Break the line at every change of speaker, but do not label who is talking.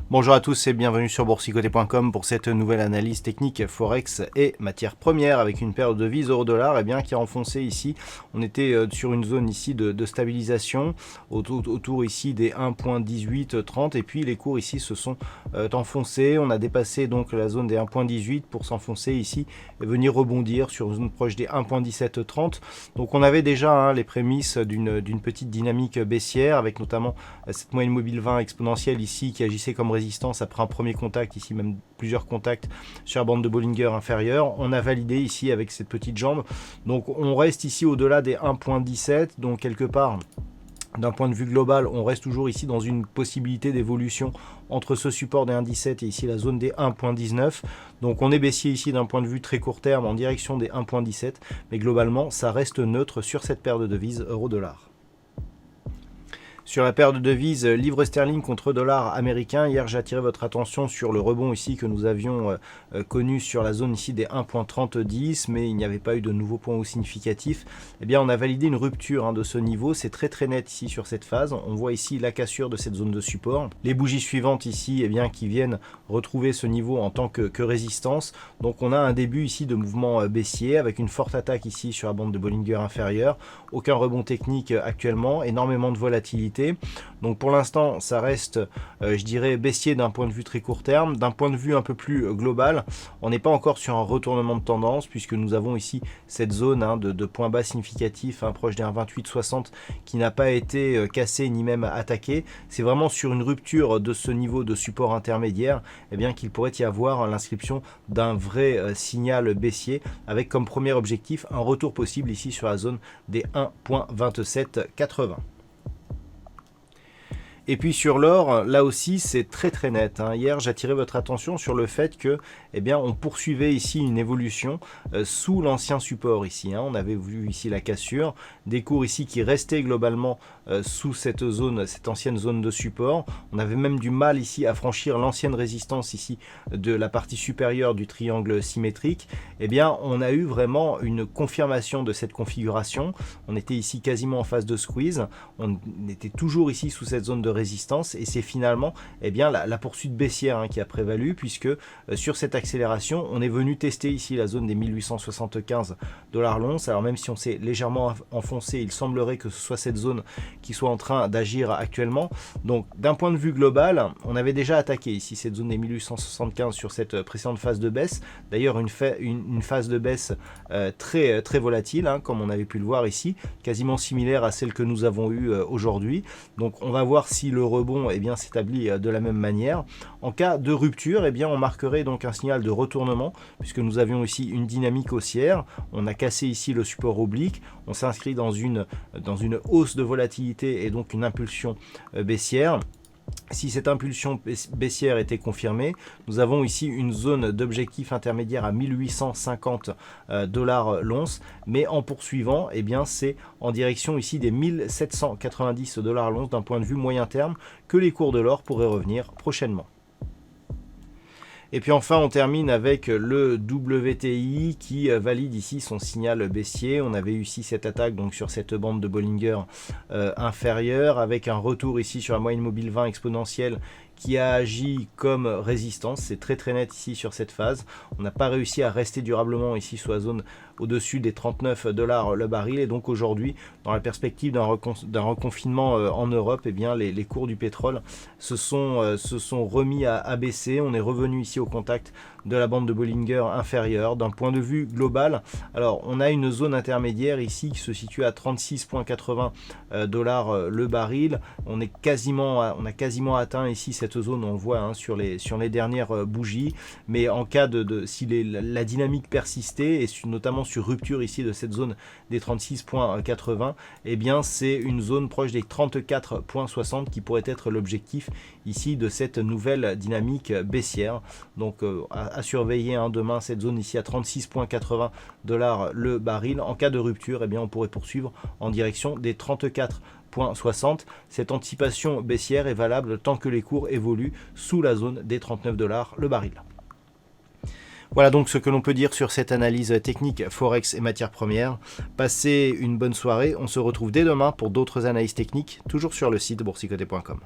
Bonjour à tous et bienvenue sur boursicoté.com pour cette nouvelle analyse technique Forex et matières premières avec une paire de devises euro-dollar qui a enfoncé ici. On était sur une zone ici de stabilisation autour ici des 1.1830 et puis les cours ici se sont enfoncés. On a dépassé donc la zone des 1.18 pour s'enfoncer ici et venir rebondir sur une zone proche des 1.1730. Donc on avait déjà les prémices d'une petite dynamique baissière avec notamment cette moyenne mobile 20 exponentielle ici qui agissait comme résistance après un premier contact, ici même plusieurs contacts sur la bande de Bollinger inférieure. On a validé ici avec cette petite jambe. Donc on reste ici au-delà des 1.17, donc quelque part d'un point de vue global, on reste toujours ici dans une possibilité d'évolution entre ce support des 1.17 et ici la zone des 1.19. Donc on est baissier ici d'un point de vue très court terme en direction des 1.17, mais globalement ça reste neutre sur cette paire de devises euro-dollar. Sur la paire de devises livre sterling contre dollar américain, hier j'ai attiré votre attention sur le rebond ici que nous avions connu sur la zone ici des 1.3010, mais il n'y avait pas eu de nouveau point haut significatif. Eh bien on a validé une rupture de ce niveau, c'est très net ici sur cette phase. On voit ici la cassure de cette zone de support. Les bougies suivantes ici qui viennent retrouver ce niveau en tant que résistance. Donc on a un début ici de mouvement baissier avec une forte attaque ici sur la bande de Bollinger inférieure. Aucun rebond technique actuellement, énormément de volatilité. Donc pour l'instant ça reste je dirais baissier d'un point de vue très court terme. D'un point de vue un peu plus global, on n'est pas encore sur un retournement de tendance puisque nous avons ici cette zone de points bas significatifs proche des 1,2860 qui n'a pas été cassé ni même attaqué. C'est vraiment sur une rupture de ce niveau de support intermédiaire qu'il pourrait y avoir l'inscription d'un vrai signal baissier avec comme premier objectif un retour possible ici sur la zone des 1.2780. Et puis sur l'or, là aussi c'est très net. Hier j'attirais votre attention sur le fait que on poursuivait ici une évolution sous l'ancien support ici. On avait vu ici la cassure, des cours ici qui restaient globalement sous cette zone, cette ancienne zone de support. On avait même du mal ici à franchir l'ancienne résistance ici de la partie supérieure du triangle symétrique. On a eu vraiment une confirmation de cette configuration. On était ici quasiment en phase de squeeze. On était toujours ici sous cette zone de résistance et c'est finalement la poursuite baissière qui a prévalu puisque sur cette accélération on est venu tester ici la zone des 1875 $ l'once. Alors même si on s'est légèrement enfoncé, il semblerait que ce soit cette zone qui soit en train d'agir actuellement. Donc d'un point de vue global, on avait déjà attaqué ici cette zone des 1875 sur cette précédente phase de baisse. D'ailleurs une phase de baisse très volatile comme on avait pu le voir ici, quasiment similaire à celle que nous avons eue aujourd'hui. Donc on va voir si le rebond s'établit de la même manière. En cas de rupture, on marquerait donc un signal de retournement puisque nous avions ici une dynamique haussière. On a cassé ici le support oblique. On s'inscrit dans une hausse de volatilité et donc une impulsion baissière. Si cette impulsion baissière était confirmée, nous avons ici une zone d'objectif intermédiaire à 1850 $ l'once, mais en poursuivant, c'est en direction ici des 1790 $ l'once d'un point de vue moyen terme que les cours de l'or pourraient revenir prochainement. Et puis enfin on termine avec le WTI qui valide ici son signal baissier. On avait eu ici cette attaque donc sur cette bande de Bollinger inférieure avec un retour ici sur la moyenne mobile 20 exponentielle qui a agi comme résistance. C'est très net ici sur cette phase. On n'a pas réussi à rester durablement ici sur la zone au-dessus des 39 $ le baril. Et donc aujourd'hui, dans la perspective d'un reconfinement en Europe, les cours du pétrole se sont remis à baisser. On est revenu ici au contact de la bande de Bollinger inférieure. D'un point de vue global, alors on a une zone intermédiaire ici qui se situe à 36,80 $ le baril. On a quasiment atteint ici cette zone, on le voit sur les dernières bougies, mais en cas si la dynamique persistait et notamment sur rupture ici de cette zone des 36,80, c'est une zone proche des 34,60 qui pourrait être l'objectif ici de cette nouvelle dynamique baissière. Donc à surveiller hein, demain, cette zone ici à 36,80 $ le baril. En cas de rupture, eh bien, on pourrait poursuivre en direction des 34,60 $. Cette anticipation baissière est valable tant que les cours évoluent sous la zone des 39 $ le baril. Voilà donc ce que l'on peut dire sur cette analyse technique Forex et matières premières. Passez une bonne soirée, on se retrouve dès demain pour d'autres analyses techniques, toujours sur le site boursicoté.com.